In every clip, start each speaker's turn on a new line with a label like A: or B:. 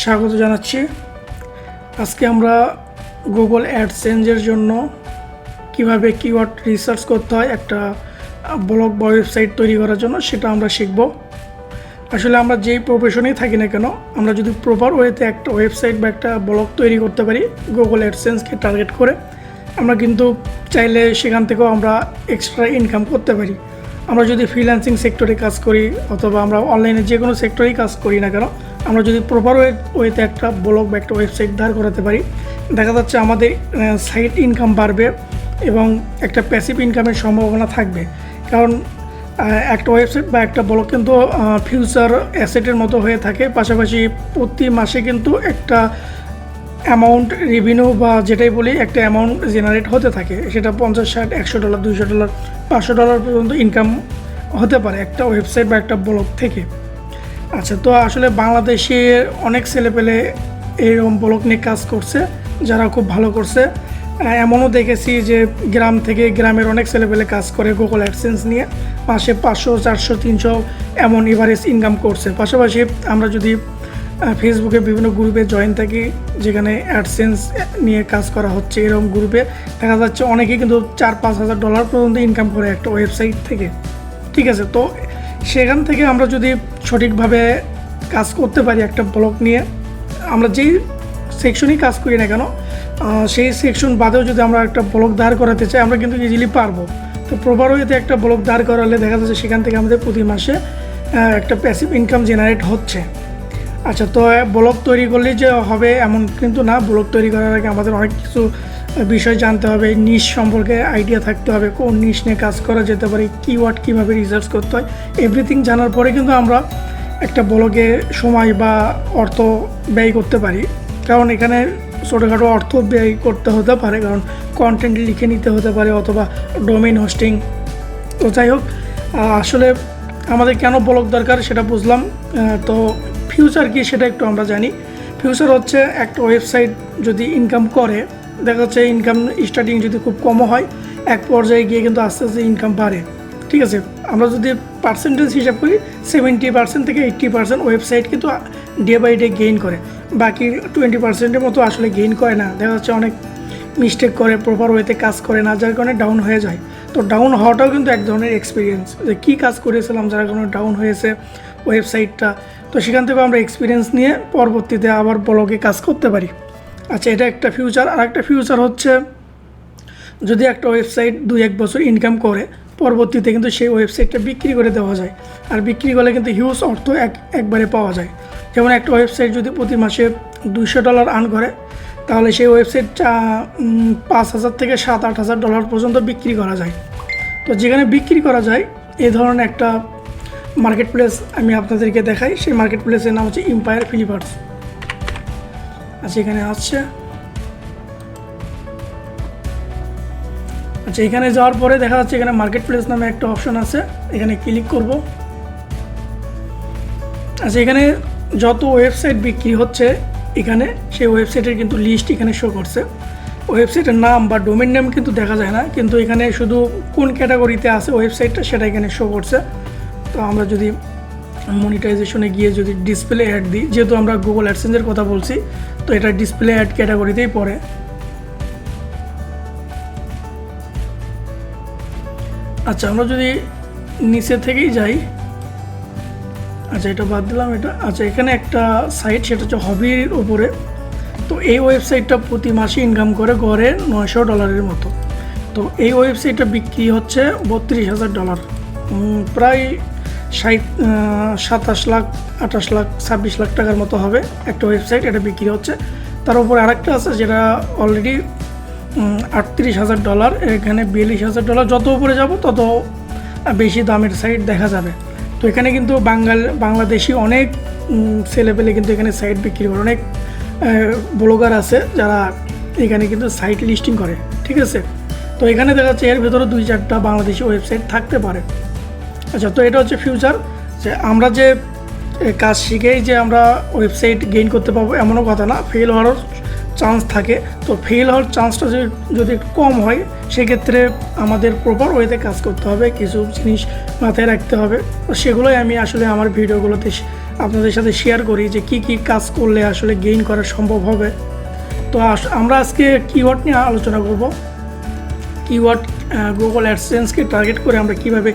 A: স্বাগত জানাচ্ছি। আজকে আমরা গুগল অ্যাডসেন্সের জন্য কিভাবে কিওয়ার্ড রিসার্চ করতে হয় একটা ব্লগ বা ওয়েবসাইট তৈরি করার জন্য সেটা আমরা শিখব। আসলে আমরা যেই প্রফেশনেই থাকি না কেন, আমরা যদি প্রপার ওয়েতে একটা ওয়েবসাইট বা একটা ব্লগ তৈরি করতে পারি গুগল অ্যাডসেন্সকে টার্গেট করে, আমরা কিন্তু চাইলে সেখান থেকেও আমরা এক্সট্রা ইনকাম করতে পারি। আমরা যদি ফ্রিল্যান্সিং সেক্টরে কাজ করি অথবা আমরা অনলাইনে যে কোনো সেক্টরেই কাজ করি না কেন, আমরা যদি প্রপার ওয়েতে একটা ব্লগ বা একটা ওয়েবসাইট দাঁড় করাতে পারি, দেখা যাচ্ছে আমাদের সাইড ইনকাম বাড়বে এবং একটা প্যাসিভ ইনকামের সম্ভাবনা থাকবে। কারণ একটা ওয়েবসাইট বা একটা ব্লগ কিন্তু ফিউচার অ্যাসেটের মতো হয়ে থাকে। পাশাপাশি প্রতি মাসে কিন্তু একটা অ্যামাউন্ট রেভিনিউ বা যেটাই বলি একটা অ্যামাউন্ট জেনারেট হতে থাকে। সেটা $50, $60, $100, $200, $500 পর্যন্ত ইনকাম হতে পারে একটা ওয়েবসাইট বা একটা ব্লগ থেকে। আচ্ছা, তো আসলে বাংলাদেশে অনেক ছেলেপেলে এরকম ব্লগ নিয়ে কাজ করছে যারা খুব ভালো করছে। এমনও দেখেছি যে গ্রামের অনেক ছেলেপেলে কাজ করে গুগল অ্যাডসেন্স নিয়ে, মাসে 500, 400, 300 এমন এভারেজ ইনকাম করছে। পাশাপাশি আমরা যদি ফেসবুকে বিভিন্ন গ্রুপে জয়েন থাকি যেখানে অ্যাডসেন্স নিয়ে কাজ করা হচ্ছে, এরকম গ্রুপে দেখা যাচ্ছে অনেকেই কিন্তু $4-5,000 পর্যন্ত ইনকাম করে একটা ওয়েবসাইট থেকে। ঠিক আছে, তো সেখান থেকে আমরা যদি সঠিকভাবে কাজ করতে পারি একটা ব্লগ নিয়ে, আমরা যেই সেকশনই কাজ করি না কেন সেই সেকশন বাদেও যদি আমরা একটা ব্লগ দাঁড় করাতে চাই, আমরা কিন্তু ইজিলি পারবো। তো প্রপার ওয়েতে একটা ব্লগ দাঁড় করালে দেখা যাচ্ছে সেখান থেকে আমাদের প্রতি মাসে একটা প্যাসিভ ইনকাম জেনারেট হচ্ছে। আচ্ছা, তো ব্লগ তৈরি করলেই যে হবে এমন কিন্তু না। ব্লগ তৈরি করার আগে আমাদের অনেক কিছু বিষয় জানতে হবে, নিশ সম্পর্কে আইডিয়া থাকতে হবে, কোন নিশ নিয়ে কাজ করা যেতে পারে, কিওয়ার্ড কীভাবে রিসার্চ করতে হয়, এভরিথিং জানার পরে কিন্তু আমরা একটা ব্লগে সময় বা অর্থ ব্যয় করতে পারি। কারণ এখানে ছোটোখাটো অর্থ ব্যয় করতে হতে পারে, কারণ কন্টেন্ট লিখে নিতে হতে পারে অথবা ডোমেইন হোস্টিং। তো যাই হোক, আসলে আমাদের কেন ব্লগ দরকার সেটা বুঝলাম। তো ফিউচার কি সেটা একটু আমরা জানি। ফিউচার হচ্ছে একটা ওয়েবসাইট যদি ইনকাম করে, দেখা যাচ্ছে ইনকাম স্টার্টিং যদি খুব কমও হয়, এক পর্যায়ে গিয়ে কিন্তু আস্তে আস্তে ইনকাম বাড়ে। ঠিক আছে, আমরা যদি পার্সেন্টেজ হিসাব করি 70% থেকে 80% ওয়েবসাইট কিন্তু ডে বাই ডে গেইন করে, বাকি 20%-এর মতো আসলে গেইন করে না। দেখা যাচ্ছে অনেক মিস্টেক করে, প্রপার ওয়েতে কাজ করে না, যার কারণে ডাউন হয়ে যায়। তো ডাউন হওয়াটাও কিন্তু এক ধরনের এক্সপিরিয়েন্স, যে কী কাজ করেছিলাম যার কারণে ডাউন হয়েছে ওয়েবসাইটটা। তো সেখান থেকে আমরা এক্সপিরিয়েন্স নিয়ে পরবর্তীতে আবার ব্লগে কাজ করতে পারি। আচ্ছা, এটা একটা ফিউচার। আর একটা ফিউচার হচ্ছে যদি একটা ওয়েবসাইট 2-1 বছর ইনকাম করে, পরবর্তীতে কিন্তু সেই ওয়েবসাইটটা বিক্রি করে দেওয়া যায়। আর বিক্রি করলে কিন্তু হিউজ অর্থ একবারে পাওয়া যায়। যেমন একটা ওয়েবসাইট যদি প্রতি মাসে $200 আর্ন করে, তাহলে সেই ওয়েবসাইটটা $5,000 থেকে $7,000-8,000 পর্যন্ত বিক্রি করা যায়। তো যেখানে বিক্রি করা যায় এই ধরনের একটা মার্কেট প্লেস আমি আপনাদেরকে দেখাই। সেই মার্কেট প্লেসের নাম হচ্ছে এম্পায়ার ফ্লিপার্স। আচ্ছা, এখানে আসছে। আচ্ছা, এখানে যাওয়ার পরে দেখা যাচ্ছে এখানে মার্কেট প্লেস নামে একটা অপশন আছে, এখানে ক্লিক করব। আচ্ছা, এখানে যত ওয়েবসাইট বিক্রি হচ্ছে এখানে সেই ওয়েবসাইটের কিন্তু লিস্ট এখানে শো করছে। ওয়েবসাইটের নাম বা ডোমেইন নেম কিন্তু দেখা যায় না, কিন্তু এখানে শুধু কোন ক্যাটাগরিতে আছে ওয়েবসাইটটা সেটা এখানে শো করছে। তো আমরা যদি মনিটাইজেশনে গিয়ে যদি ডিসপ্লে অ্যাড দিই, যেহেতু আমরা গুগল অ্যাডসেন্সের কথা বলছি, তো এটা ডিসপ্লে অ্যাড ক্যাটাগরিতেই পড়ে। আচ্ছা, আমরা যদি নিচে থেকেই যাই, আচ্ছা এটা বাদ দিলাম এটা। আচ্ছা, এখানে একটা সাইট, সেটা হচ্ছে হবির উপরে। তো এই ওয়েবসাইটটা প্রতি মাসে ইনকাম করে গড়ে $900 মতো। তো এই ওয়েবসাইটটা বিক্রি হচ্ছে $32,000, প্রায় 27 লাখ, 28 লাখ, 26 লাখ টাকার মতো হবে একটা ওয়েবসাইট, এটা বিক্রি হচ্ছে। তার উপরে আরেকটা আছে যেটা অলরেডি $38,000, এখানে $42,000। যত উপরে যাব তত বেশি দামের সাইট দেখা যাবে। তো এখানে কিন্তু বাংলাদেশি অনেক ছেলেপেলে কিন্তু এখানে সাইট বিক্রি করে, অনেক ব্লগার আছে যারা এখানে কিন্তু সাইট লিস্টিং করে। ঠিক আছে, তো এখানে দেখা যাচ্ছে এর ভেতরে 2-4টা বাংলাদেশি ওয়েবসাইট থাকতে পারে। আচ্ছা, তো এটা হচ্ছে ফিউচার, যে আমরা যে কাজ শিখেই যে আমরা ওয়েবসাইট গেইন করতে পারবো এমনও কথা না, ফেল হওয়ারও চান্স থাকে। তো ফেল হওয়ার চান্সটা যদি একটু কম হয়, সেক্ষেত্রে আমাদের প্রপার ওয়েতে কাজ করতে হবে, কিছু জিনিস মাথায় রাখতে হবে। তো সেগুলোই আমি আসলে আমার ভিডিওগুলোতে আপনাদের সাথে শেয়ার করি যে কি কি কাজ করলে আসলে গেইন করা সম্ভব হবে। তো আমরা আজকে কিওয়ার্ড নিয়ে আলোচনা করব। কিওয়ার্ড গুগল অ্যাডসেন্সকে টার্গেট করে আমরা কিভাবে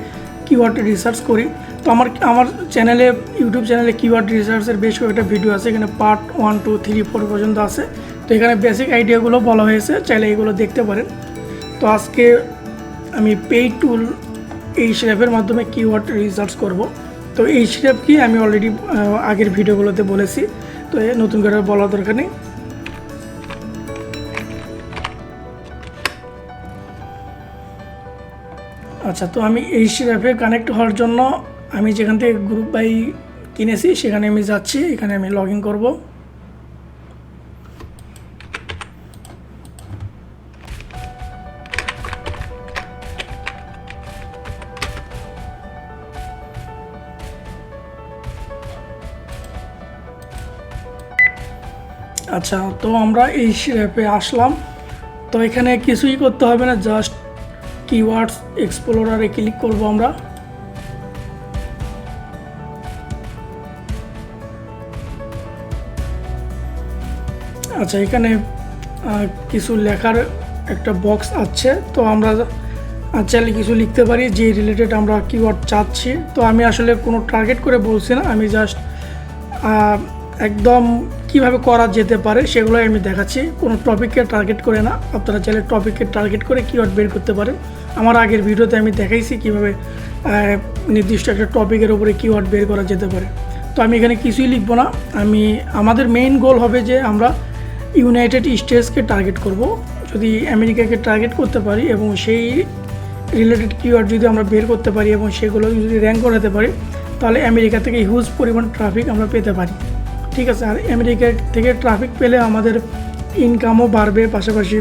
A: কিওয়ার্ড রিসার্চ করি। তো আমার চ্যানেলে, ইউটিউব চ্যানেলে কিওয়ার্ড রিসার্চের বেশ কয়েকটা ভিডিও আছে, এখানে পার্ট 1, 2, 3, 4 পর্যন্ত আছে। তো এখানে বেসিক আইডিয়াগুলো বলা হয়েছে, চাইলে এগুলো দেখতে পারেন। তো আজকে আমি পেইড টুল Ahrefs-এর মাধ্যমে কিওয়ার্ড রিসার্চ করব। তো Ahrefs কি আমি অলরেডি আগের ভিডিওগুলোতে বলেছি, তো নতুন করে বলার দরকার নেই। আচ্ছা, তো আমি Ahrefs-এ কানেক্ট হওয়ার জন্য আমি যেখান থেকে গ্রুপ বাই কিনেছি সেখানে আমি যাচ্ছি, এখানে আমি লগ ইন করবো। আচ্ছা, তো আমরা Ahrefs-এ আসলাম। তো এখানে কিছুই করতে হবে না, জাস্ট কিওয়ার্ডস এক্সপ্লোরারে ক্লিক করব আমরা। আচ্ছা, এখানে কিছু লেখার একটা বক্স আছে, তো আমরা চাইলে কিছু লিখতে পারি যে রিলেটেড আমরা কিওয়ার্ড চাচ্ছি। তো আমি আসলে কোনো টার্গেট করে বলছি না, আমি জাস্ট একদম কিভাবে করা যেতে পারে সেগুলোই আমি দেখাচ্ছি, কোনো টপিককে টার্গেট করে না। আপনারা চাইলে টপিককে টার্গেট করে কিওয়ার্ড বের করতে পারেন। আমার আগের ভিডিওতে আমি দেখাইছি কীভাবে নির্দিষ্ট একটা টপিকের উপরে কিওয়ার্ড বের করা যেতে পারে। তো আমি এখানে কিছুই লিখবো না, আমাদের মেইন গোল হবে যে আমরা ইউনাইটেড স্টেটসকে টার্গেট করব। যদি আমেরিকাকে টার্গেট করতে পারি এবং সেই রিলেটেড কিওয়ার্ড যদি আমরা বের করতে পারি এবং সেগুলো যদি র্যাঙ্ক করাতে পারি, তাহলে আমেরিকা থেকে হিউজ পরিমাণ ট্রাফিক আমরা পেতে পারি। ঠিক আছে, আর আমেরিকা থেকে ট্রাফিক পেলে আমাদের ইনকামও বাড়বে, পাশাপাশি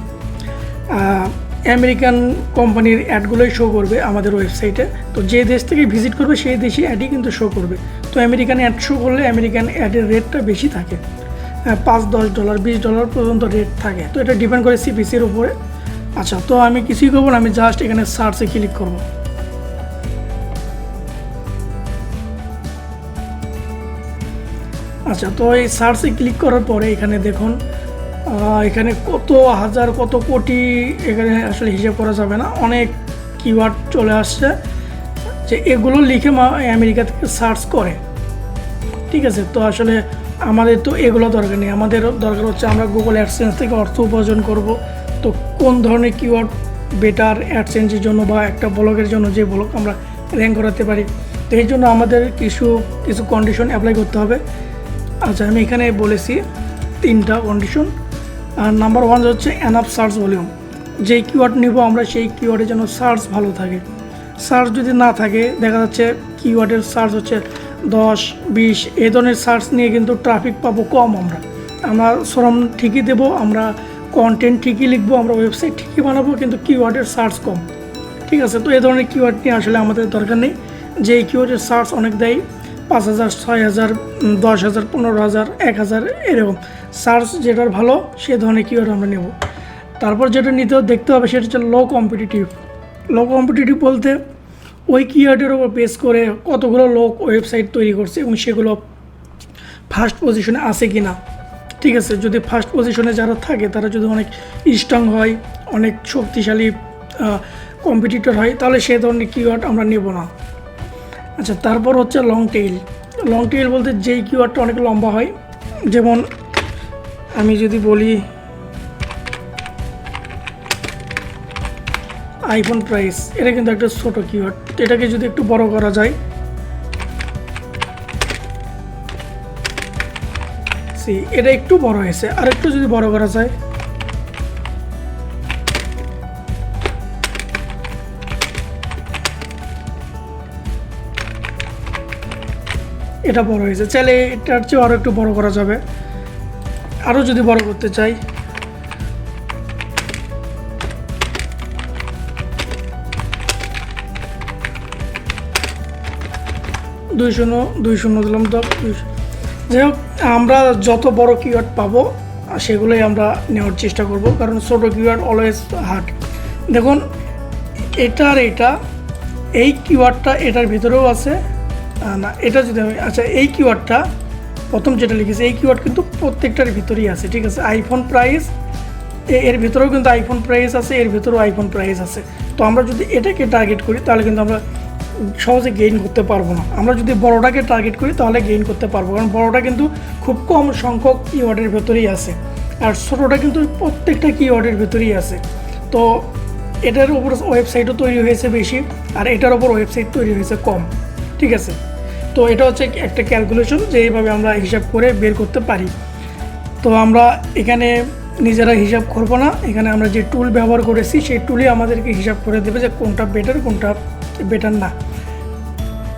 A: আমেরিকান কোম্পানির অ্যাডগুলোই শো করবে আমাদের ওয়েবসাইটে। তো যে দেশ থেকে ভিজিট করবে সেই দেশই অ্যাডই কিন্তু শো করবে। তো আমেরিকান অ্যাড শো করলে আমেরিকান অ্যাডের রেটটা বেশি থাকে, $5-10, $20 পর্যন্ত রেট থাকে। তো এটা ডিপেন্ড করে সিপিসির উপরে। আচ্ছা, তো আমি কিছুই করবো না, আমি জাস্ট এখানে সার্চে ক্লিক করব। আচ্ছা, তো এই সার্চে ক্লিক করার পরে এখানে দেখুন, এখানে কত হাজার কত কোটি, এখানে আসলে হিসাব করা যাবে না, অনেক কিওয়ার্ড চলে আসছে যে এগুলো লিখে আমেরিকা থেকে সার্চ করে। ঠিক আছে, তো আসলে আমাদের তো এগুলো দরকার নেই, আমাদের দরকার হচ্ছে আমরা গুগল অ্যাডসেন্স থেকে অর্থ উপার্জন করব। তো কোন ধরনের কিওয়ার্ড বেটার অ্যাডসেন্সের জন্য বা একটা ব্লগের জন্য, যে ব্লগ আমরা র্যাঙ্ক করাতে পারি, তো এই জন্য আমাদের কিছু কন্ডিশন অ্যাপ্লাই করতে হবে। আচ্ছা, আমি এখানে বলেছি 3টা কন্ডিশন। আর নাম্বার 1 হচ্ছে এনাফ সার্চ ভলিউম। যেই কিওয়ার্ড নেব আমরা সেই কিওয়ার্ডের জন্য সার্চ ভালো থাকে। সার্চ যদি না থাকে, দেখা যাচ্ছে কিওয়ার্ডের সার্চ হচ্ছে 10-20, এই ধরনের সার্চ নিয়ে কিন্তু ট্রাফিক পাবো কম। আমরা শ্রম ঠিকই দেবো, আমরা কন্টেন্ট ঠিকই লিখবো, আমরা ওয়েবসাইট ঠিকই বানাবো, কিন্তু কিওয়ার্ডের সার্চ কম। ঠিক আছে, তো এই ধরনের কিওয়ার্ড নিয়ে আসলে আমাদের দরকার নেই। যে কিওয়ার্ডের সার্চ অনেক দেয়, 5,000, 6,000, 10,000, 15,000, 1,000, এরকম সার্চ যেটার ভালো সে ধরনের কিওয়ার্ড আমরা নেব। তারপর যেটা দেখতে হবে সেটা হচ্ছে লো কম্পিটিটিভ। লো কম্পিটিটিভ বলতে ওই কিওয়ার্ডের ওপর বেস করে কতগুলো লোক ওয়েবসাইট তৈরি করছে এবং সেগুলো ফার্স্ট পজিশনে আছে কি না। ঠিক আছে, যদি ফার্স্ট পজিশনে যারা থাকে তারা যদি অনেক স্ট্রং হয়, অনেক শক্তিশালী কম্পিটিটর হয়, তাহলে সে ধরনের কিওয়ার্ড আমরা নেব না। আচ্ছা, তারপর হচ্ছে লং টেইল। লং টেইল বলতে যেই কিওয়ার্ডটা অনেক লম্বা হয়, যেমন আমি যদি বলি আইফোন প্রাইস, এটা কিন্তু একটা ছোট কিওয়ার্ড। এটাকে যদি একটু বড় করা যায়, এটা একটু বড় হয়েছে, আর একটু যদি বড় করা যায়, এটা বড় হয়েছে। চাইলে এটার চেয়ে আরও একটু বড় করা যাবে। আরও যদি বড় করতে চাই, $200 দিলাম। তো যাই হোক, আমরা যত বড় কিওয়ার্ড পাবো সেগুলোই আমরা নেওয়ার চেষ্টা করব, কারণ ছোটো কিওয়ার্ড অলওয়েজ হার্ড। দেখুন, এটা এই কিওয়ার্ডটা এটার ভিতরেও আছে, না, এটা যদি আমি আচ্ছা এই কিওয়ার্ডটা প্রথম যেটা লিখেছি এই কিওয়ার্ড কিন্তু প্রত্যেকটার ভিতরেই আছে, ঠিক আছে। আইফোন প্রাইস এর ভিতরেও কিন্তু আইফোন প্রাইস আছে, এর ভিতরেও আইফোন প্রাইস আছে। তো আমরা যদি এটাকে টার্গেট করি তাহলে কিন্তু আমরা সহজে গেইন করতে পারবো না। আমরা যদি বড়টাকে টার্গেট করি তাহলে গেইন করতে পারবো, কারণ বড়টা কিন্তু খুব কম সংখ্যক কিওয়ার্ডের ভেতরেই আছে, আর ছোটোটা কিন্তু প্রত্যেকটা কিওয়ার্ডের ভেতরেই আছে। তো এটার উপর ওয়েবসাইটও তৈরি হয়েছে বেশি, আর এটার উপর ওয়েবসাইট তৈরি হয়েছে কম, ঠিক আছে। তো এটা হচ্ছে একটা ক্যালকুলেশন যে এইভাবে আমরা হিসাব করে বের করতে পারি। তো আমরা এখানে নিজেরা হিসাব করবো না, এখানে আমরা যে টুল ব্যবহার করেছি সেই টুলই আমাদেরকে হিসাব করে দেবে যে কোনটা বেটার কোনটা বেটার না।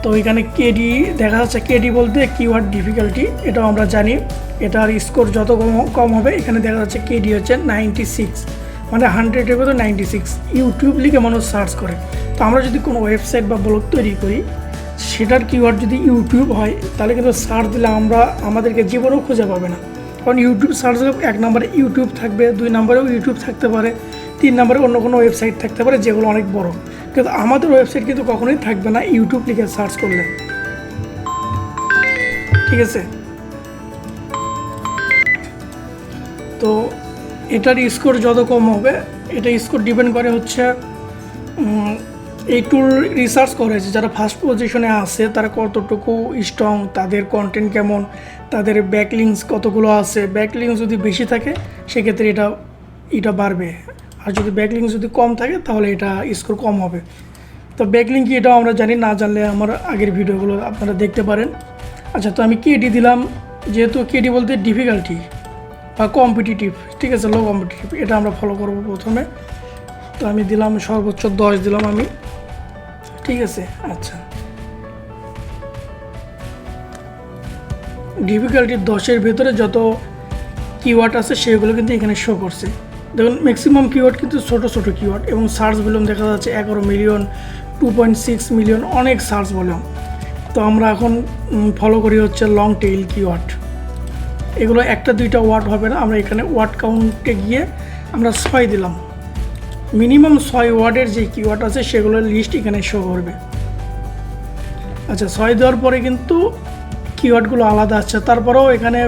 A: তো এখানে কেডি দেখা যাচ্ছে, কেডি বলতে কিওয়ার্ড ডিফিকাল্টি, এটাও আমরা জানি। এটার স্কোর যত কম হবে, এখানে দেখা যাচ্ছে কেডি হচ্ছে 96, মানে 100-এর মধ্যে 96। ইউটিউব লিখে মানুষ সার্চ করে। তো আমরা যদি কোনো ওয়েবসাইট বা ব্লগ তৈরি করি, সেটার কিওয়ার্ড যদি ইউটিউব হয় তাহলে কিন্তু সার্চ দিলে আমাদেরকে জীবনেও খুঁজে পাবে না, কারণ ইউটিউব সার্চ দিলে 1 নম্বরে ইউটিউব থাকবে, 2 নম্বরেও ইউটিউব থাকতে পারে, 3 নম্বরে অন্য কোনো ওয়েবসাইট থাকতে পারে যেগুলো অনেক বড়, কিন্তু আমাদের ওয়েবসাইট কিন্তু কখনোই থাকবে না ইউটিউব লিখে সার্চ করলে, ঠিক আছে। তো এটার স্কোর যত কম হবে, এটা স্কোর ডিপেন্ড করে হচ্ছে এই টুল রিসার্চ করেছে যারা ফার্স্ট পজিশনে আছে তারা কতটুকু স্ট্রং, তাদের কন্টেন্ট কেমন, তাদের ব্যাকলিংস কতগুলো আছে। ব্যাকলিংস যদি বেশি থাকে সেক্ষেত্রে এটা বাড়বে, আর যদি ব্যাকলিংস যদি কম থাকে তাহলে এটা স্কোর কম হবে। তো ব্যাকলিং কি এটাও আমরা জানি, না জানলে আমার আগের ভিডিওগুলো আপনারা দেখতে পারেন। আচ্ছা, তো আমি কেডি দিলাম, যেহেতু কেডি বলতে ডিফিকাল্টি বা কম্পিটিটিভ, ঠিক আছে, লো কম্পিটিটিভ, এটা আমরা ফলো করব প্রথমে। তো আমি দিলাম সর্বোচ্চ 10 দিলাম আমি, ঠিক আছে। আচ্ছা, ডিফিকাল্টি 10-এর ভেতরে যত কিওয়ার্ড আছে সেগুলো কিন্তু এখানে শো করছে। দেখুন ম্যাক্সিমাম কিওয়ার্ড কিন্তু ছোট ছোট কিওয়ার্ড, এবং সার্চ ভলিউম দেখা যাচ্ছে 11 মিলিয়ন, 2.6 মিলিয়ন, অনেক সার্চ ভলিউম। তো আমরা এখন ফলো করি হচ্ছে লং টেইল কিওয়ার্ড। এগুলো 1-2টা ওয়ার্ড হবে না, আমরা এখানে ওয়ার্ড কাউন্টে গিয়ে আমরা 6 দিলাম। মিনিমাম 6 ওয়ার্ডের যে কিওয়ার্ড আছে সেগুলোর লিস্ট এখানে শো করবে। আচ্ছা, 6 দেওয়ার পরে কিন্তু কিওয়ার্ডগুলো আলাদা আছে, তারপরেও এখানে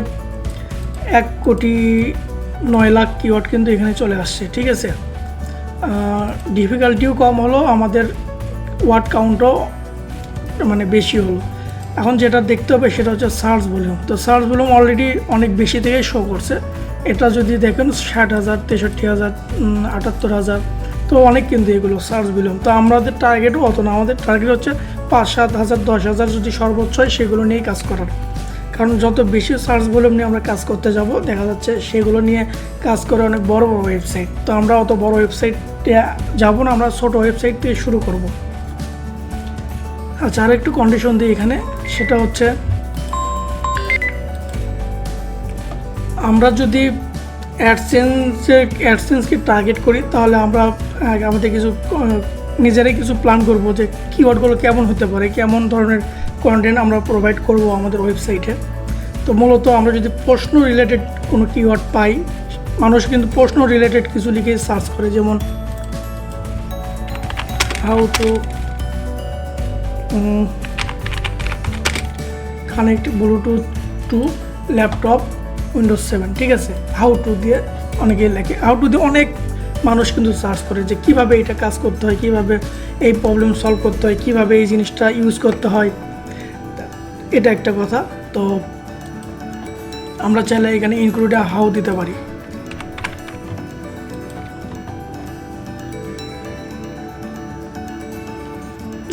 A: 1,09,00,000 কিওয়ার্ড কিন্তু এখানে চলে আসছে, ঠিক আছে। ডিফিকাল্টিও কম হলো, আমাদের ওয়ার্ড কাউন্টও মানে বেশি হলো। এখন যেটা দেখতে হবে সেটা হচ্ছে সার্চ ভলিউম। তো সার্চ ভলিউম অলরেডি অনেক বেশি থেকে শো করছে। এটা যদি দেখেন 60,000, 63,000, 78,000, তো অনেক কিন্তু এগুলো সার্চ ভলিউম। তো আমাদের টার্গেটও অত না, আমাদের টার্গেট হচ্ছে 5-7 হাজার, 10,000 যদি সর্বোচ্চ হয় সেগুলো নিয়েই কাজ করার। কারণ যত বেশি সার্চ ভলিউম নিয়ে আমরা কাজ করতে যাব, দেখা যাচ্ছে সেগুলো নিয়ে কাজ করে অনেক বড় বড় ওয়েবসাইট। তো আমরা অত বড় ওয়েবসাইটে যাব না, আমরা ছোটো ওয়েবসাইট দিয়ে শুরু করব। আচ্ছা, আর একটু কন্ডিশন দিই এখানে, সেটা হচ্ছে আমরা যদি অ্যাডসেন্সকে টার্গেট করি তাহলে আমরা আমাদের কিছু নিজেরাই কিছু প্ল্যান করব যে কিওয়ার্ডগুলো কেমন হতে পারে, কেমন ধরনের কন্টেন্ট আমরা প্রোভাইড করব আমাদের ওয়েবসাইটে। তো মূলত আমরা যদি প্রশ্ন রিলেটেড কোনো কিওয়ার্ড পাই, মানুষ কিন্তু প্রশ্ন রিলেটেড কিছু লিখে সার্চ করে, যেমন how to connect Bluetooth to laptop Windows 7, ঠিক আছে। হাউ টু দিয়ে অনেকে লেখে, হাউ টু দিয়ে অনেক মানুষ কিন্তু সার্চ করে যে কীভাবে এটা কাজ করতে হয়, কীভাবে এই প্রবলেম সলভ করতে হয়, কীভাবে এই জিনিসটা ইউজ করতে হয়, এটা একটা কথা। তো আমরা চাইলে এখানে ইনক্লুড হাউ দিতে পারি।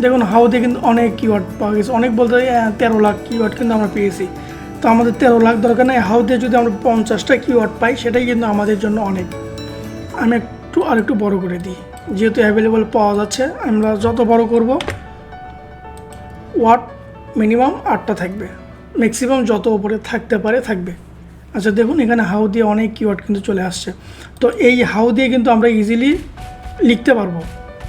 A: দেখুন হাউ দিয়ে কিন্তু অনেক কিওয়ার্ড পাওয়া গেছে, অনেক বলতে 13 লাখ কিওয়ার্ড কিন্তু আমরা পেয়েছি। তো আমাদের 13 লাখ দরকার নেই, হাউ দিয়ে যদি আমরা 50টা কিওয়ার্ড পাই সেটাই কিন্তু আমাদের জন্য অনেক। আমি আরেকটু বড় করে দিই, যেহেতু অ্যাভেলেবল পাওয়া যাচ্ছে, আমরা যত বড় করব ওয়ার্ড মিনিমাম 8টা থাকবে, ম্যাক্সিমাম যত উপরে থাকতে পারে থাকবে। আচ্ছা দেখুন এখানে হাউ দিয়ে অনেক কিওয়ার্ড কিন্তু চলে আসছে। তো এই হাউ দিয়ে কিন্তু আমরা ইজিলি লিখতে পারবো,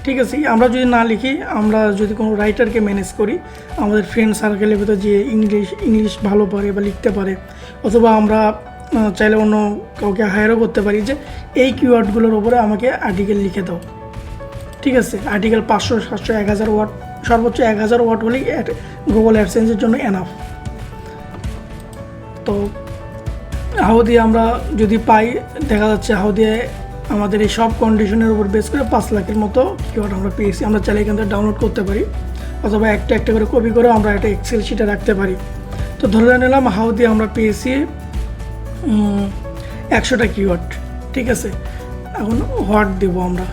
A: ঠিক আছে। আমরা যদি না লিখি, আমরা যদি কোনো রাইটারকে ম্যানেজ করি, আমাদের ফ্রেন্ড সার্কেলের ভিতরে যে ইংলিশ ভালো পারে বা লিখতে পারে, অথবা আমরা চাইলে অন্য কাউকে হায়ারও করতে পারি যে এই কিওয়ার্ডগুলোর উপরে আমাকে আর্টিকেল লিখে দাও, ঠিক আছে। আর্টিকেল 500, 700, 1000 ওয়ার্ড সর্বোচ্চ 1000 ওয়াট হলেই গুগল অ্যাডসেন্সের জন্য এনাফ। তো হাউ দিয়ে আমরা যদি পাই, দেখা যাচ্ছে হাউ দিয়ে আমাদের এই সব কন্ডিশনের উপর বেস করে 5 লাখের মতো কিওয়ার্ড আমরা পেয়েছি। আমরা চাইলে এখান থেকে ডাউনলোড করতে পারি, অথবা একটা একটা করে কপি করে আমরা একটা এক্সেল শিটে রাখতে পারি। তো ধরে নিলাম হাউ দিয়ে আমরা পেয়েছি 100টা কিওয়ার্ড, ঠিক আছে। এখন হোয়াট দেব আমরা,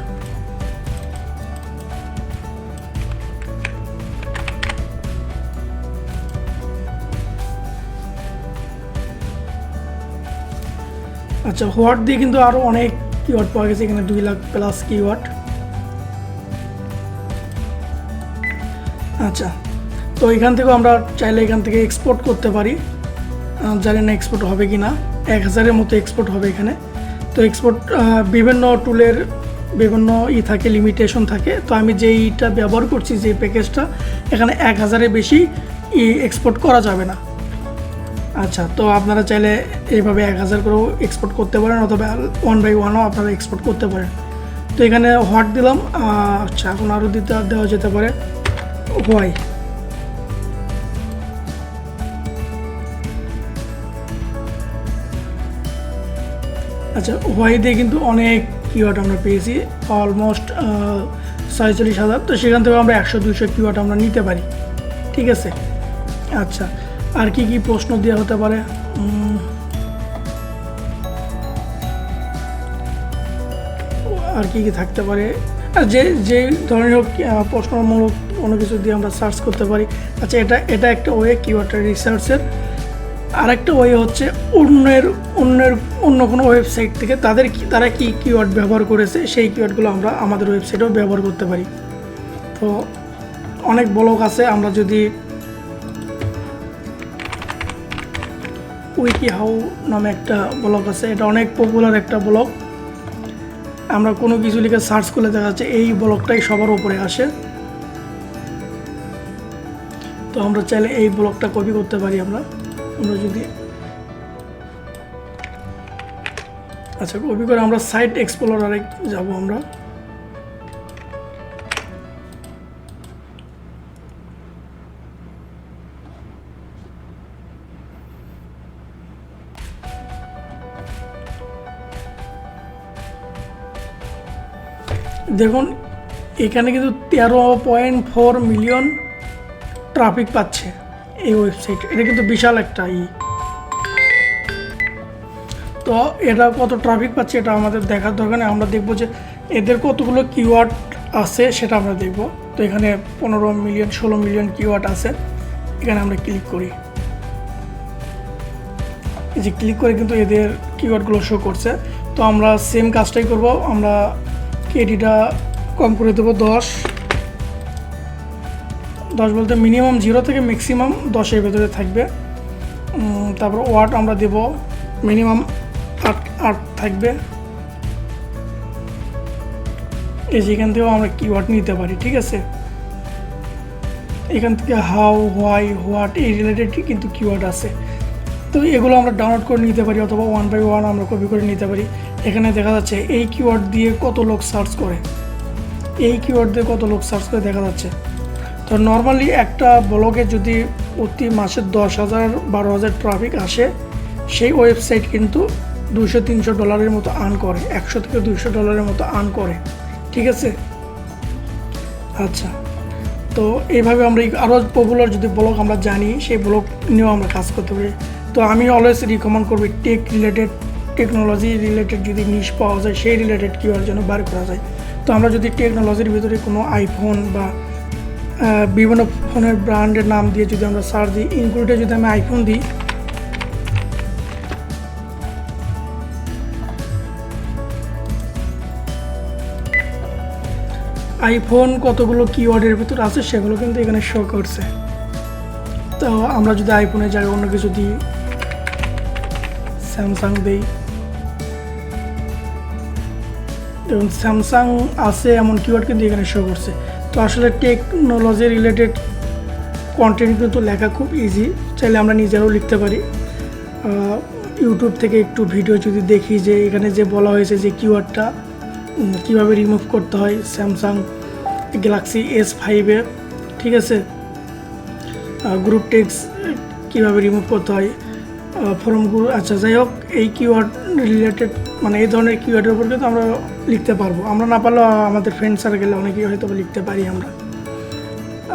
A: আচ্ছা হোয়াট দিয়ে কিন্তু আরও অনেক কিওয়ার্ড পাওয়া গেছে, এখানে 2 লাখ প্লাস কিওয়ার্ড। আচ্ছা, তো এখান থেকেও আমরা চাইলে এখান থেকে এক্সপোর্ট করতে পারি, জানি না এক্সপোর্ট হবে কি না, 1000-এর মতো এক্সপোর্ট হবে এখানে। তো এক্সপোর্ট বিভিন্ন টুলের বিভিন্ন থাকে, লিমিটেশন থাকে। তো আমি যেইটা ব্যবহার করছি, যে প্যাকেজটা, এখানে 1000-এর বেশি এক্সপোর্ট করা যাবে না। আচ্ছা, তো আপনারা চাইলে এইভাবে 1000 করেও এক্সপোর্ট করতে পারেন, অথবা 1 বাই 1ও আপনারা এক্সপোর্ট করতে পারেন। তো এখানে হোয়াট দিলাম। আচ্ছা, এখন আরও দেওয়া যেতে পারে হোয়াই। আচ্ছা, হোয়াই দিয়ে কিন্তু অনেক কিওয়ার্ড আমরা পেয়েছি, অলমোস্ট 46,000। তো সেখান থেকে আমরা 100-200 কিওয়ার্ড আমরা নিতে পারি, ঠিক আছে। আচ্ছা, আর কি কি প্রশ্ন দেওয়া হতে পারে? আর কি কি থাকতে পারে? আর যে ধরনের হোক প্রশ্নমূলক কোনো কিছু দিয়ে আমরা সার্চ করতে পারি। আচ্ছা, এটা একটা ওয়ে কিওয়ার্ড রিসার্চের। আর একটা ওয়ে হচ্ছে অন্য কোনো ওয়েবসাইট থেকে তারা কি কিওয়ার্ড ব্যবহার করেছে, সেই কিওয়ার্ডগুলো আমরা আমাদের ওয়েবসাইটেও ব্যবহার করতে পারি। তো অনেক ব্লগ আছে, আমরা যদি উইকি হাউ নামে একটা ব্লগ আছে, এটা অনেক পপুলার একটা ব্লগ। আমরা কোনো কিছু লিখে সার্চ করলে দেখা যাচ্ছে এই ব্লগটাই সবার উপরে আসে। তো আমরা চাইলে এই ব্লগটা কপি করতে পারি আমরা যদি, আচ্ছা কপি করে আমরা সাইট এক্সপ্লোরারে যাব। আমরা দেখুন এখানে কিন্তু 13.4 মিলিয়ন ট্রাফিক পাচ্ছে এই ওয়েবসাইট। এটা কিন্তু বিশাল একটা তো এটা কত ট্রাফিক পাচ্ছে এটা আমাদের দেখার দরকার নেই। আমরা দেখব যে এদের কতগুলো কিওয়ার্ড আছে সেটা আমরা দেখব। তো এখানে 15 মিলিয়ন 16 মিলিয়ন কিওয়ার্ড আছে। এখানে আমরা ক্লিক করি, এই যে ক্লিক করে কিন্তু এদের কিওয়ার্ডগুলো শো করছে। তো আমরা সেম কাজটাই করব, আমরা কেডিটা কম করে দেবো 10 বলতে মিনিমাম 0 থেকে ম্যাক্সিমাম 10-এর ভেতরে থাকবে। তারপর ওয়াট আমরা দেব মিনিমাম 8 থাকবে। এই যে এখান থেকেও আমরা কিওয়ার্ড নিতে পারি, ঠিক আছে। এখান থেকে হাউ, হোয়াই, হোয়াট এই রিলেটেড কিন্তু কিওয়ার্ড আছে। তো এগুলো আমরা ডাউনলোড করে নিতে পারি, অথবা 1 বাই 1 আমরা কপি করে নিতে পারি। এখানে দেখা যাচ্ছে এই কিওয়ার্ড দিয়ে কত লোক সার্চ করে, এই কিওয়ার্ড দিয়ে কত লোক সার্চ করে দেখা যাচ্ছে। তো নর্মালি একটা ব্লগে যদি প্রতি মাসে 10,000 12,000 ট্রাফিক আসে, সেই ওয়েবসাইট কিন্তু $200-300 মতো আর্ন করে, $100 থেকে $200 মতো আর্ন করে, ঠিক আছে। আচ্ছা, তো এইভাবে আমরা আরও পপুলার যদি ব্লগ আমরা জানি, সেই ব্লগ নিয়েও আমরা কাজ করতে পারি। তো আমি অলওয়েজ রিকমেন্ড করবো টেকনোলজি রিলেটেড যদি নিশ পাওয়া যায়, সেই রিলেটেড কিওয়ার্ড যেন বার করা যায়। তো আমরা যদি টেকনোলজির ভিতরে কোনো আইফোন বা বিভিন্ন ফোনের ব্র্যান্ডের নাম দিয়ে যদি আমরা সার্চ দিই, ইনক্লুডে যদি আমি আইফোন দিই, আইফোন কতগুলো কিওয়ার্ডের ভিতর আছে সেগুলো কিন্তু এখানে শো করছে। তো আমরা যদি আইফোনের জায়গায় অন্য কিছু দিই, স্যামসাং দিই, এবং স্যামসাং আছে এমন কিওয়ার্ড কিন্তু এখানে শো করছে। তো আসলে টেকনোলজি রিলেটেড কন্টেন্ট কিন্তু লেখা খুব ইজি, চাইলে আমরা নিজেরাও লিখতে পারি। ইউটিউব থেকে একটু ভিডিও যদি দেখি যে এখানে যে বলা হয়েছে যে কিওয়ার্ডটা কীভাবে রিমুভ করতে হয় স্যামসাং গ্যালাক্সি S5-এর ঠিক আছে। গ্রুপ টেক্সট কীভাবে রিমুভ করতে হয় ফর্ম গ্রুপ, আচ্ছা যাই হোক, এই কিওয়ার্ড রিলেটেড মানে এই ধরনের কিওয়ার্ডের উপর কিন্তু আমরা লিখতে পারবো। আমরা না পারলেও আমাদের ফ্রেন্ড সার্কেলে অনেকেই হয়তো লিখতে পারি আমরা।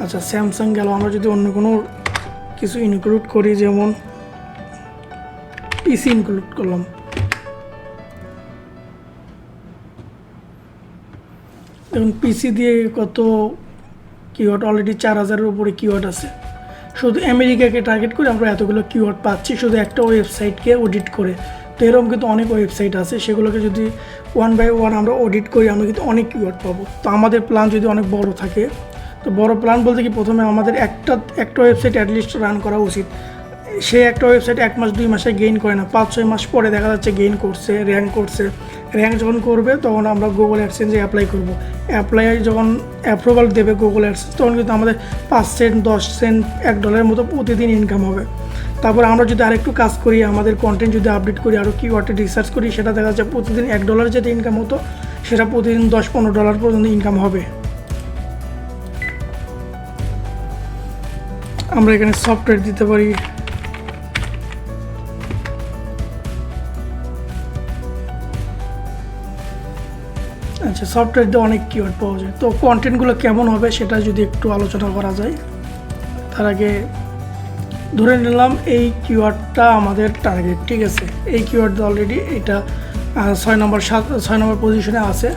A: আচ্ছা স্যামসাং গেল, আমরা যদি অন্য কোনো কিছু ইনক্লুড করি, যেমন পিসি ইনক্লুড করলাম, এখন পিসি দিয়ে কত কিওয়ার্ড, অলরেডি 4000-এর উপরে কিওয়ার্ড আছে। শুধু আমেরিকাকে টার্গেট করে আমরা এতগুলো কিওয়ার্ড পাচ্ছি শুধু একটা ওয়েবসাইটকে অডিট করে। তো এরকম কিন্তু অনেক ওয়েবসাইট আছে, সেগুলোকে যদি ওয়ান বাই ওয়ান আমরা অডিট করি আমরা কিন্তু অনেক কিওয়ার্ড পাবো। তো আমাদের প্ল্যান যদি অনেক বড় থাকে, তো বড় প্ল্যান বলতে কি প্রথমে আমাদের একটা ওয়েবসাইট অ্যাটলিস্ট রান করা উচিত। সে একটা ওয়েবসাইট 1 মাস 2 মাসে গেইন করে না, 5-6 মাস পরে দেখা যাচ্ছে গেইন করছে, র্যাঙ্ক করছে। র্যাঙ্ক যখন করবে তখন আমরা গুগল অ্যাডসেন্সে অ্যাপ্লাই করব। অ্যাপ্লাই যখন অ্যাপ্রুভাল দেবে গুগল অ্যাডসেন্স, তখন কিন্তু আমাদের 5 সেন্ট 10 সেন্ট $1 মতো প্রতিদিন ইনকাম হবে। তারপর আমরা যদি আরেকটু কাজ করি, আমাদের কন্টেন্ট যদি আপডেট করি, আরও কিওয়ার্ডে রিসার্চ করি, সেটা দেখা যাচ্ছে প্রতিদিন $1 যেটা ইনকাম হতো সেটা প্রতিদিন $10-15 পর্যন্ত ইনকাম হবে। আমরা এখানে সফটওয়্যার দিতে পারি, আচ্ছা সফটওয়্যার দিয়ে অনেক কিওয়ার্ড পাওয়া যায়। তো কন্টেন্টগুলো কেমন হবে সেটা যদি একটু আলোচনা করা যায়, তার আগে ধরে নিলাম এই কিওয়ার্ডটা আমাদের টার্গেট, ঠিক আছে। এই কিওয়ার্ড অলরেডি এটা 6 নম্বর পজিশনে আছে।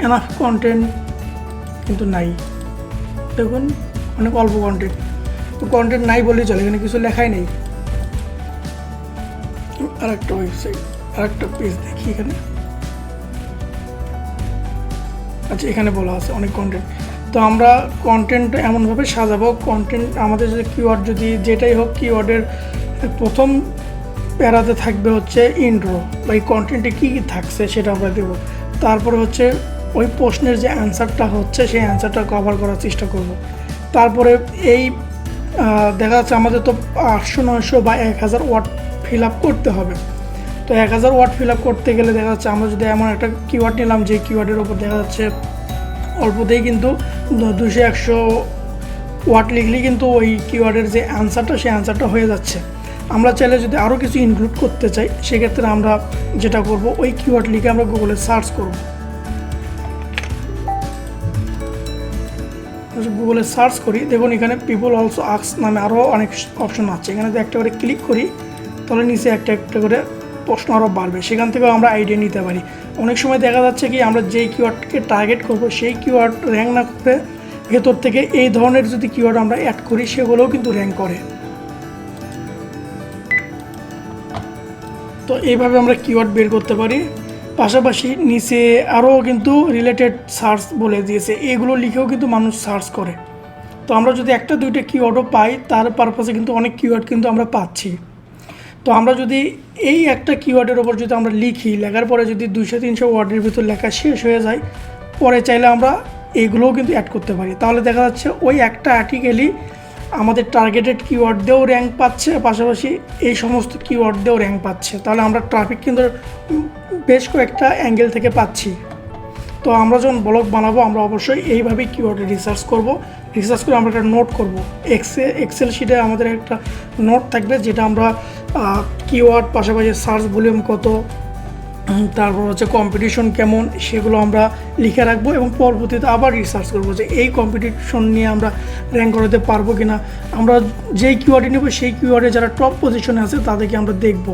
A: এনাফ কন্টেন্ট কিন্তু নাই, দেখুন অনেক অল্প কন্টেন্ট। তো কন্টেন্ট নাই বলেই চলে, এখানে কিছু লেখাই নেই। আরেকটা ওয়েবসাইট, আরেকটা পেজ দেখি এখানে, আচ্ছা এখানে বলা আছে অনেক কন্টেন্ট। তো আমরা কন্টেন্ট এমনভাবে সাজাবো, কন্টেন্ট আমাদের যে কিওয়ার্ড যদি যেটাই হোক, কিওয়ার্ডের প্রথম প্যারাতে থাকবে হচ্ছে ইন্ট্রো বা এই কন্টেন্টে কী কী থাকছে সেটা আমরা দেবো। তারপরে হচ্ছে ওই প্রশ্নের যে অ্যান্সারটা হচ্ছে সেই অ্যান্সারটা কভার করার চেষ্টা করব। তারপরে এই দেখা যাচ্ছে আমাদের তো 800-900 বা 1000 ওয়ার্ড ফিল আপ করতে হবে। তো 1000 ওয়ার্ড ফিল আপ করতে গেলে দেখা যাচ্ছে আমরা যদি এমন একটা কিওয়ার্ড নিলাম যে কিওয়ার্ডের ওপর দেখা যাচ্ছে অল্পতেই কিন্তু 200-100 ওয়ার্ড লিখলেই কিন্তু ওই কিওয়ার্ডের যে অ্যান্সারটা সেই অ্যান্সারটা হয়ে যাচ্ছে। আমরা চাইলে যদি আরও কিছু ইনক্লুড করতে চাই, সেক্ষেত্রে আমরা যেটা করব, ওই কিওয়ার্ড লিখে আমরা গুগলে সার্চ করব। গুগলে সার্চ করি, দেখুন এখানে পিপল অলসো আস্ক নামে আরও অনেক অপশন আছে। এখানে যদি একটা করে ক্লিক করি তাহলে নিচে একটা একটা করে প্রশ্ন আরও বাড়বে, সেখান থেকেও আমরা আইডিয়া নিতে পারি। অনেক সময় দেখা যাচ্ছে কি আমরা যেই কিওয়ার্ডকে টার্গেট করব সেই কিওয়ার্ড র্যাঙ্ক না করে ভেতর থেকে এই ধরনের যদি কিওয়ার্ড আমরা অ্যাড করি সেগুলোও কিন্তু র্যাঙ্ক করে। তো এইভাবে আমরা কিওয়ার্ড বের করতে পারি। পাশাপাশি নিচে আরও কিন্তু রিলেটেড সার্চ বলে দিয়েছে, এগুলো লিখেও কিন্তু মানুষ সার্চ করে। তো আমরা যদি একটা দুইটা কিওয়ার্ডও পাই, তার পারপাসে কিন্তু অনেক কিওয়ার্ড কিন্তু আমরা পাচ্ছি। তো আমরা যদি এই একটা কিওয়ার্ডের ওপর যদি আমরা লিখি, লেখার পরে যদি 200-300 ওয়ার্ডের ভিতর লেখা শেষ হয়ে যায়, পরে চাইলে আমরা এইগুলোও কিন্তু অ্যাড করতে পারি। তাহলে দেখা যাচ্ছে ওই একটা আর্টিকেলই আমাদের টার্গেটেড কিওয়ার্ড দিয়েও র্যাঙ্ক পাচ্ছে, পাশাপাশি এই সমস্ত কিওয়ার্ড দিয়েও র্যাঙ্ক পাচ্ছে। তাহলে আমরা ট্রাফিক কিন্তু বেশ কয়েকটা অ্যাঙ্গেল থেকে পাচ্ছি। তো আমরা যখন ব্লগ বানাবো আমরা অবশ্যই এইভাবেই কিওয়ার্ডে রিসার্চ করব। রিসার্চ করে আমরা একটা নোট করব, এক্সেল শিটে আমাদের একটা নোট থাকবে, যেটা আমরা কিওয়ার্ড পাশাপাশি সার্চ ভলিউম কত, তারপর হচ্ছে কম্পিটিশন কেমন, সেগুলো আমরা লিখে রাখবো এবং পরবর্তীতে আবার রিসার্চ করবো যে এই কম্পিটিশন নিয়ে আমরা র্যাঙ্ক করাতে পারবো কি না। আমরা যেই কিওয়ার্ডে নেব সেই কিওয়ার্ডে যারা টপ পজিশনে আছে তাদেরকে আমরা দেখব।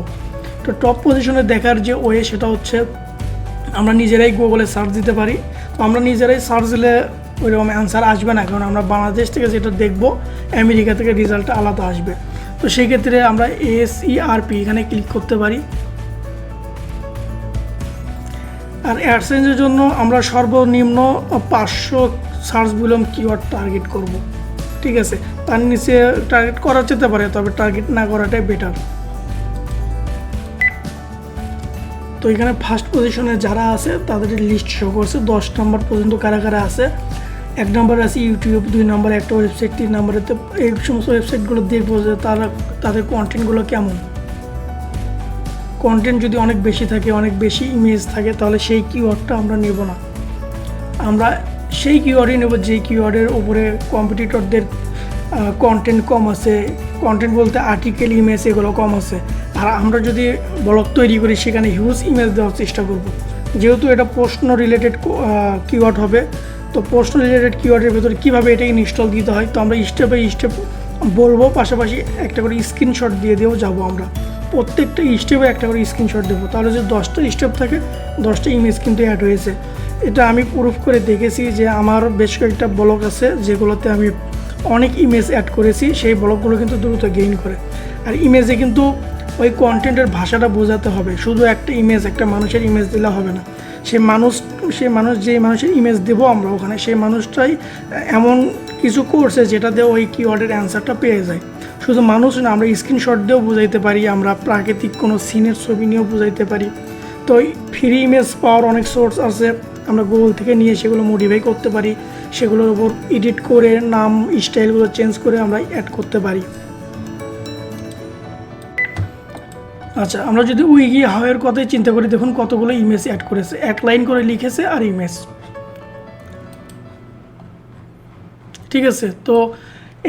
A: তো টপ পজিশনে দেখার যে ওয়ে সেটা হচ্ছে আমরা নিজেরাই গুগলে সার্চ দিতে পারি। তো আমরা নিজেরাই সার্চ দিলে ওইরকম অ্যান্সার আসবে না, কারণ আমরা বাংলাদেশ থেকে যেটা দেখব আমেরিকা থেকে রেজাল্টটা আলাদা আসবে। তো সেই ক্ষেত্রে আমরা SERP এখানে ক্লিক করতে পারি। আর অ্যাডসেন্সের জন্য আমরা সর্বনিম্ন 500 সার্চ ভলিউম কিওয়ার্ড টার্গেট করব, ঠিক আছে। তার নিচে টার্গেট করা যেতে পারে, তবে টার্গেট না করাটাই বেটার। তো এখানে ফার্স্ট পজিশনে যারা আছে তাদের লিস্ট শো করছে 10 নম্বর পর্যন্ত কারা কারা আছে। 1 নম্বরে আছে ইউটিউব, 2 নম্বরে একটা ওয়েবসাইট, 3 নম্বরেতে এই সমস্ত ওয়েবসাইটগুলো দেখবো যে তাদের কন্টেন্টগুলো কেমন। কন্টেন্ট যদি অনেক বেশি থাকে, অনেক বেশি ইমেজ থাকে, তাহলে সেই কিওয়ার্ডটা আমরা নেব না। আমরা সেই কিওয়ার্ডই নেব যেই কিওয়ার্ডের উপরে কম্পিটিটরদের কন্টেন্ট কম আছে, কন্টেন্ট বলতে আর্টিকেল, ইমেজ এগুলো কম আছে। আর আমরা যদি ব্লগ তৈরি করি সেখানে হিউজ ইমেজ দেওয়ার চেষ্টা করব। যেহেতু এটা প্রশ্ন রিলেটেড কিওয়ার্ড হবে, তো প্রশ্ন রিলেটেড কিওয়ার্ডের ভেতরে কীভাবে এটা ইনস্টল দিতে হয় তো আমরা স্টেপ বাই স্টেপ বলবো, পাশাপাশি একটা করে স্ক্রিনশট দিয়ে দিয়েও যাবো। আমরা প্রত্যেকটা স্টেপে একটা করে স্ক্রিনশট দেবো, তাহলে যদি 10টা স্টেপ থাকে 10টা ইমেজ কিন্তু অ্যাড হয়েছে। এটা আমি প্রুফ করে দেখেছি যে আমার বেশ কয়েকটা ব্লগ আছে যেগুলোতে আমি অনেক ইমেজ অ্যাড করেছি, সেই ব্লগগুলো কিন্তু দ্রুত গেইন করে। আর ইমেজে কিন্তু ওই কন্টেন্টের ভাষাটা বোঝাতে হবে, শুধু একটা ইমেজ, একটা মানুষের ইমেজ দিলে হবে না। সে মানুষ যে মানুষের ইমেজ দেবো আমরা ওখানে, সেই মানুষটাই এমন কিছু করছে যেটা দিয়ে ওই কিওয়ার্ডের অ্যান্সারটা পেয়ে যায়। শুধু মানুষ না, আমরা স্ক্রিনশট দিয়েও বোঝাইতে পারি, আমরা প্রাকৃতিক কোনো সিনের ছবি নিয়েও বোঝাইতে পারি। তো ফ্রি ইমেজ পাওয়ার অনেক সোর্স আছে, আমরা গুগল থেকে নিয়ে সেগুলো মডিফাই করতে পারি, সেগুলোর উপর এডিট করে নাম স্টাইলগুলো চেঞ্জ করে আমরা অ্যাড করতে পারি। আচ্ছা, আমরা যদি উইগি হাওয়ের কথাই চিন্তা করি, দেখুন কতগুলো ইমেজ অ্যাড করেছে, এক লাইন করে লিখেছে আর ইমেজ, ঠিক আছে। তো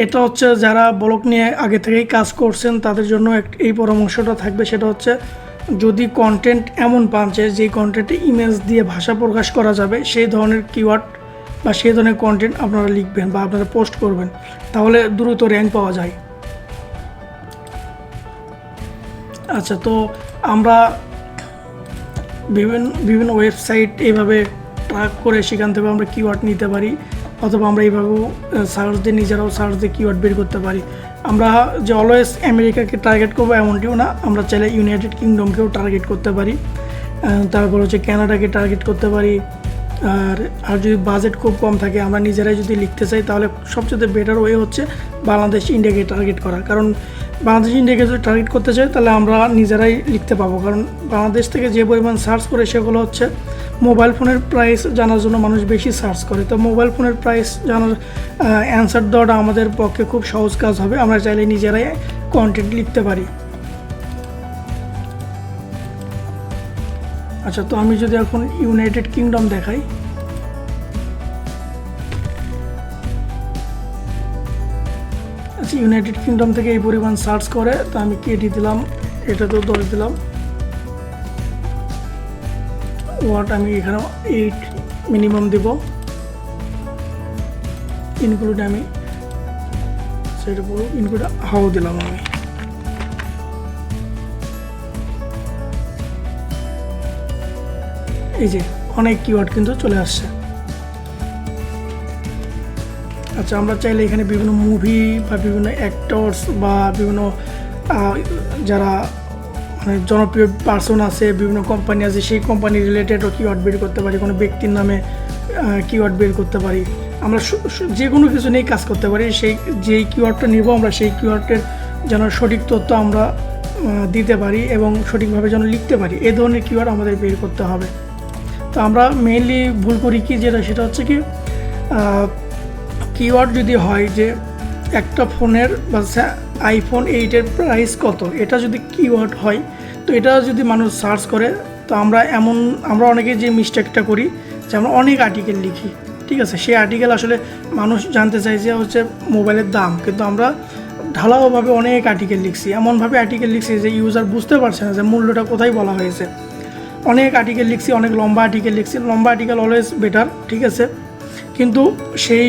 A: এটা হচ্ছে যারা ব্লগ নিয়ে আগে থেকেই কাজ করছেন তাদের জন্য এই পরামর্শটা থাকবে, সেটা হচ্ছে যদি কন্টেন্ট এমন পান যেই কন্টেন্টে ইমেজ দিয়ে ভাষা প্রকাশ করা যাবে সেই ধরনের কিওয়ার্ড বা সেই ধরনের কন্টেন্ট আপনারা লিখবেন বা আপনারা পোস্ট করবেন, তাহলে দ্রুত র্যাঙ্ক পাওয়া যায়। আচ্ছা, তো আমরা বিভিন্ন ওয়েবসাইট এইভাবে ট্র্যাক করে সেখান থেকে আমরা কিওয়ার্ড নিতে পারি, অথবা আমরা এইভাবেও সার্চ দিয়ে নিজেরাও সার্চ দিয়ে কিওয়ার্ড বের করতে পারি। আমরা যে অলওয়েজ আমেরিকাকে টার্গেট করবো এমনটিও না, আমরা চাইলে ইউনাইটেড কিংডমকেও টার্গেট করতে পারি, তারপর হচ্ছে কানাডাকে টার্গেট করতে পারি। আর যদি বাজেট খুব কম থাকে, আমরা নিজেরাই যদি লিখতে চাই, তাহলে সবচেয়ে বেটার ওয়ে হচ্ছে বাংলাদেশ, ইন্ডিয়াকে টার্গেট করা। কারণ বাংলাদেশ, ইন্ডিয়াকে যদি টার্গেট করতে চাই তাহলে আমরা নিজেরাই লিখতে পাবো, কারণ বাংলাদেশ থেকে যে পরিমাণ সার্চ করে সেগুলো হচ্ছে মোবাইল ফোনের প্রাইস জানার জন্য মানুষ বেশি সার্চ করে। তো মোবাইল ফোনের প্রাইস জানার অ্যান্সার দেওয়াটা আমাদের পক্ষে খুব সহজ কাজ হবে, আমরা চাইলে নিজেরাই কন্টেন্ট লিখতে পারি। আচ্ছা, তো আমি যদি এখন ইউনাইটেড কিংডম দেখাই, আচ্ছা ইউনাইটেড কিংডম থেকে এই পরিমাণ সার্চ করে, তো আমি কেটে দিলাম, এটাতেও 10 দিলাম, ওয়াট আমি এখানে 8 মিনিমাম দেব, ইনক্লুড আমি সেটা বলব, ইনক্লুড হাউ দিলাম আমি। এই যে অনেক কিওয়ার্ড কিন্তু চলে আসছে। আচ্ছা, আমরা চাইলে এখানে বিভিন্ন মুভি বা বিভিন্ন অ্যাক্টরস বা বিভিন্ন যারা মানে জনপ্রিয় পার্সন আছে, বিভিন্ন কোম্পানি আছে, সেই কোম্পানি রিলেটেডও কিওয়ার্ড বের করতে পারি, কোনো ব্যক্তির নামে কিওয়ার্ড বের করতে পারি। আমরা যে কোনো কিছু নিয়েই কাজ করতে পারি, যেই কিওয়ার্ডটা নিব আমরা সেই কিওয়ার্ডের যেন সঠিক তথ্য আমরা দিতে পারি এবং সঠিকভাবে যেন লিখতে পারি, এই ধরনের কিওয়ার্ড আমাদের বের করতে হবে। তো আমরা মেইনলি ভুল করি কি, সেটা হচ্ছে কি, কিওয়ার্ড যদি হয় যে একটা ফোনের বা আইফোন 8-এর প্রাইস কত, এটা যদি কিওয়ার্ড হয়, তো এটা যদি মানুষ সার্চ করে, তো আমরা অনেকে যে মিস্টেকটা করি যে আমরা অনেক আর্টিকেল লিখি, ঠিক আছে, সেই আর্টিকেল আসলে মানুষ জানতে চাই যে হচ্ছে মোবাইলের দাম, কিন্তু আমরা ঢালাওভাবে অনেক আর্টিকেল লিখছি, এমনভাবে আর্টিকেল লিখছি যে ইউজার বুঝতে পারছে না যে মূল্যটা কোথায় বলা হয়েছে। অনেক আর্টিকেল লিখছি, অনেক লম্বা আর্টিকেল লিখছি, লম্বা আর্টিকেল অলওয়েজ বেটার, ঠিক আছে, কিন্তু সেই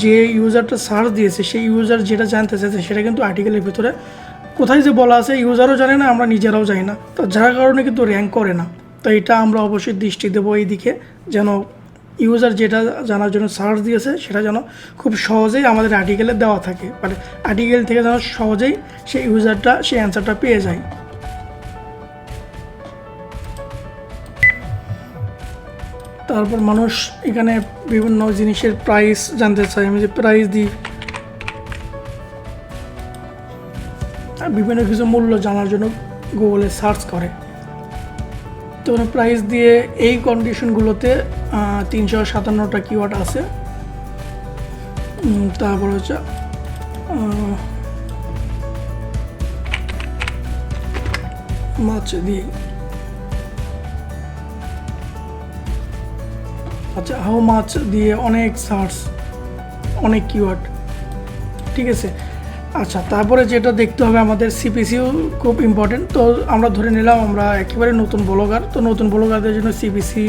A: যে ইউজারটা সার্চ দিয়েছে সেই ইউজার যেটা জানতে চাইছে সেটা কিন্তু আর্টিকেলের ভিতরে কোথায় যে বলা আছে ইউজারও জানে না, আমরা নিজেরাও জানি না, তো যার কারণে কিন্তু র্যাঙ্ক করে না। তো এটা আমরা অবশ্যই দৃষ্টি দেবো এই দিকে, যেন ইউজার যেটা জানার জন্য সার্চ দিয়েছে সেটা যেন খুব সহজেই আমাদের আর্টিকেলে দেওয়া থাকে, মানে আর্টিকেল থেকে যেন সহজেই সেই ইউজারটা সেই অ্যান্সারটা পেয়ে যায়। তারপর মানুষ এখানে বিভিন্ন জিনিসের প্রাইস জানতে চায়, আমি যে প্রাইস দিই, বিভিন্ন কিছু মূল্য জানার জন্য গুগলে সার্চ করে, তো প্রাইস দিয়ে এই কন্ডিশনগুলোতে 357টা কিওয়ার্ড আছে। তারপর হচ্ছে মাছ দিই, আচ্ছা, হাউ মাচ দিয়ে অনেক সার্চ, অনেক কিওয়ার্ড, ঠিক আছে। আচ্ছা, তারপরে যেটা দেখতে হবে আমাদের সিপিসিও খুব ইম্পর্টেন্ট। তো আমরা ধরে নিলাম আমরা একেবারে নতুন ব্লগার, তো নতুন ব্লগারদের জন্য সিপিসি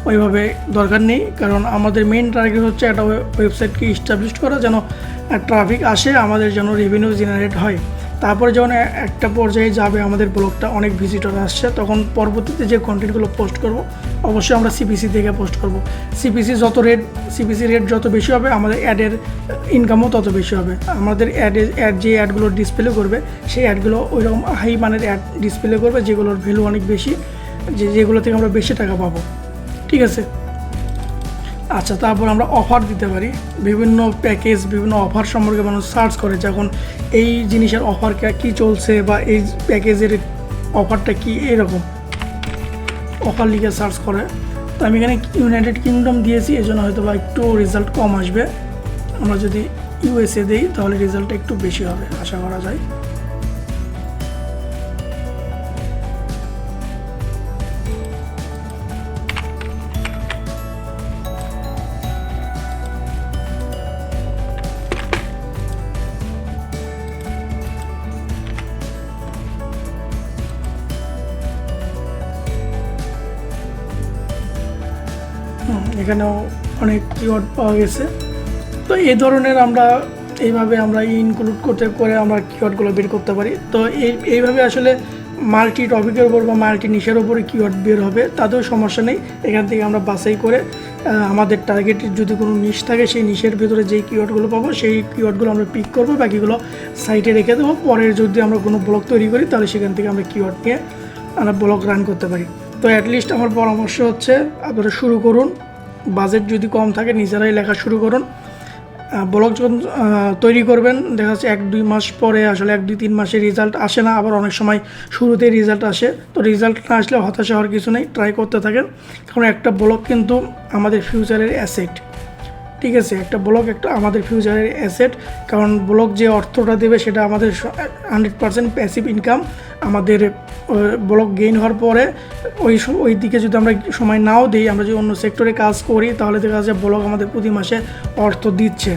A: ওইভাবে দরকার নেই, কারণ আমাদের মেইন টার্গেট হচ্ছে একটা ওয়েবসাইটকে ইস্টাবলিশ করা, যেন ট্রাফিক আসে, আমাদের যেন রেভিনিউ জেনারেট হয়। তারপরে যখন একটা পর্যায়ে যাবে আমাদের ব্লগটা, অনেক ভিজিটর আসছে, তখন পরবর্তীতে যে কন্টেন্টগুলো পোস্ট করব অবশ্যই আমরা সিপিসি থেকে পোস্ট করব। সিপিসি রেট যত বেশি হবে আমাদের অ্যাডের ইনকামও তত বেশি হবে। আমাদের যে অ্যাডগুলো ডিসপ্লে করবে সেই অ্যাডগুলো ওইরকম হাই মানের অ্যাড ডিসপ্লে করবে, যেগুলোর ভ্যালু অনেক বেশি, যেগুলো থেকে আমরা বেশি টাকা পাবো, ঠিক আছে। আচ্ছা, তারপর আমরা অফার দিতে পারি, বিভিন্ন প্যাকেজ, বিভিন্ন অফার সম্পর্কে মানুষ সার্চ করে, যখন এই জিনিসের অফার কী চলছে বা এই প্যাকেজের অফারটা কী, এরকম অফার লিখে সার্চ করে। তো আমি এখানে ইউনাইটেড কিংডম দিয়েছি, এই জন্য হয়তো বা একটু রেজাল্ট কম আসবে। আমরা যদি ইউএসএ দিই তাহলে রেজাল্টটা একটু বেশি হবে আশা করা যায়। এখানেও অনেক কিওয়ার্ড পাওয়া গেছে। তো এই ধরনের আমরা এইভাবে আমরা ইনক্লুড করে আমরা কিওয়ার্ডগুলো বের করতে পারি। তো এইভাবে আসলে মাল্টি টপিকের উপর বা মাল্টি নিশের উপরে কিওয়ার্ড বের হবে, তাতেও সমস্যা নেই। এখান থেকে আমরা বাছাই করে আমাদের টার্গেটের যদি কোনো নিশ থাকে, সেই নিশের ভিতরে যেই কিওয়ার্ডগুলো পাবো সেই কিওয়ার্ডগুলো আমরা পিক করবো, বাকিগুলো সাইটে রেখে দেবো। পরে যদি আমরা কোনো ব্লগ তৈরি করি তাহলে সেখান থেকে আমরা কিওয়ার্ড নিয়ে আমরা ব্লগ রান করতে পারি। তো অ্যাটলিস্ট আমার পরামর্শ হচ্ছে আপনারা শুরু করুন, বাজেট যদি কম থাকে নিজেরাই লেখা শুরু করুন। ব্লগ যখন তৈরি করবেন দেখা যাচ্ছে 1-2 মাস পরে আসলে 1-2-3 মাসে রেজাল্ট আসে না, আবার অনেক সময় শুরুতেই রেজাল্ট আসে। তো রেজাল্ট না আসলে হতাশা হওয়ার কিছু নেই, ট্রাই করতে থাকেন, কারণ একটা ব্লগ কিন্তু আমাদের ফিউচারের অ্যাসেট, ঠিক আছে। একটা ব্লগ আমাদের ফিউচারের অ্যাসেট, কারণ ব্লগ যে অর্থটা দেবে সেটা আমাদের 100% প্যাসিভ ইনকাম। আমাদের ব্লগ গেইন হওয়ার পরে ওই দিকে যদি আমরা সময় নাও দিই, আমরা যদি অন্য সেক্টরে কাজ করি, তাহলে দেখা যাচ্ছে ব্লগ আমাদের প্রতি মাসে অর্থ দিচ্ছে।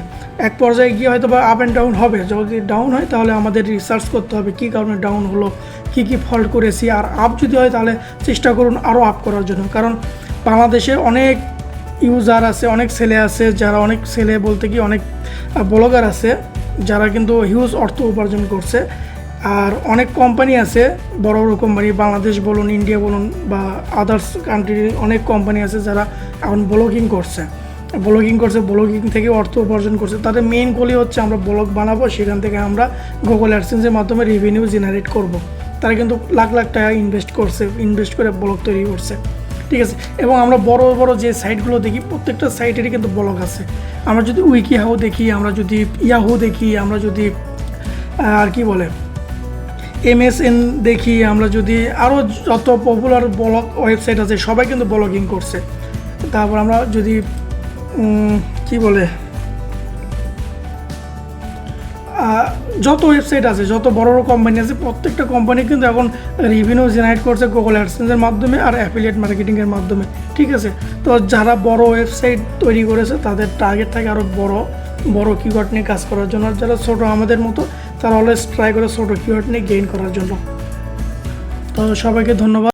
A: এক পর্যায়ে গিয়ে হয়তো বা আপ অ্যান্ড ডাউন হবে, যদি ডাউন হয় তাহলে আমাদের রিসার্চ করতে হবে কী কারণে ডাউন হলো, কী ফল্ট করেছি। আর আপ যদি হয় তাহলে চেষ্টা করুন আরও আপ করার জন্য, কারণ বাংলাদেশে অনেক ইউজার আছে, অনেক ছেলে আছে, যারা অনেক ছেলে বলতে কি অনেক ব্লগার আছে যারা কিন্তু হিউজ অর্থ উপার্জন করছে। আর অনেক কোম্পানি আছে, বড় বড় কোম্পানি, বাংলাদেশ বলুন, ইন্ডিয়া বলুন বা আদার্স কান্ট্রির অনেক কোম্পানি আছে যারা এখন ব্লগিং করছে, ব্লগিং থেকে অর্থ উপার্জন করছে। তাদের মেইন গোলই হচ্ছে আমরা ব্লগ বানাবো, সেখান থেকে আমরা গুগল অ্যাডসেন্সের মাধ্যমে রেভিনিউ জেনারেট করব। তারা কিন্তু লাখ লাখ টাকা ইনভেস্ট করে ব্লগ তৈরি করছে, ঠিক আছে। এবং আমরা বড় বড় যে সাইটগুলো দেখি প্রত্যেকটা সাইটেরই কিন্তু ব্লগ আছে। আমরা যদি উইকিহাউ দেখি, আমরা যদি ইয়াহু দেখি, আমরা যদি আর কি বলে MSN দেখি, আমরা যদি আরও যত পপুলার ব্লগ ওয়েবসাইট আছে সবাই কিন্তু ব্লগিং করছে। তারপর আমরা যদি কি বলে যত ওয়েবসাইট আছে, যত বড় বড় কোম্পানি আছে, প্রত্যেকটা কোম্পানি কিন্তু এখন রেভিনিউ জেনারেট করছে গুগল অ্যাডসেন্সের মাধ্যমে আর অ্যাফিলিয়েট মার্কেটিংয়ের মাধ্যমে, ঠিক আছে। তো যারা বড় ওয়েবসাইট তৈরি করেছে তাদের টার্গেট থাকে আরও বড় কিওয়ার্ড নিয়ে কাজ করার জন্য। আর যারা ছোটো আমাদের মতো তারা অলওয়েজ ট্রাই করে ছোটো কিওয়ার্ড নিয়ে গেইন করার জন্য। তো সবাইকে ধন্যবাদ।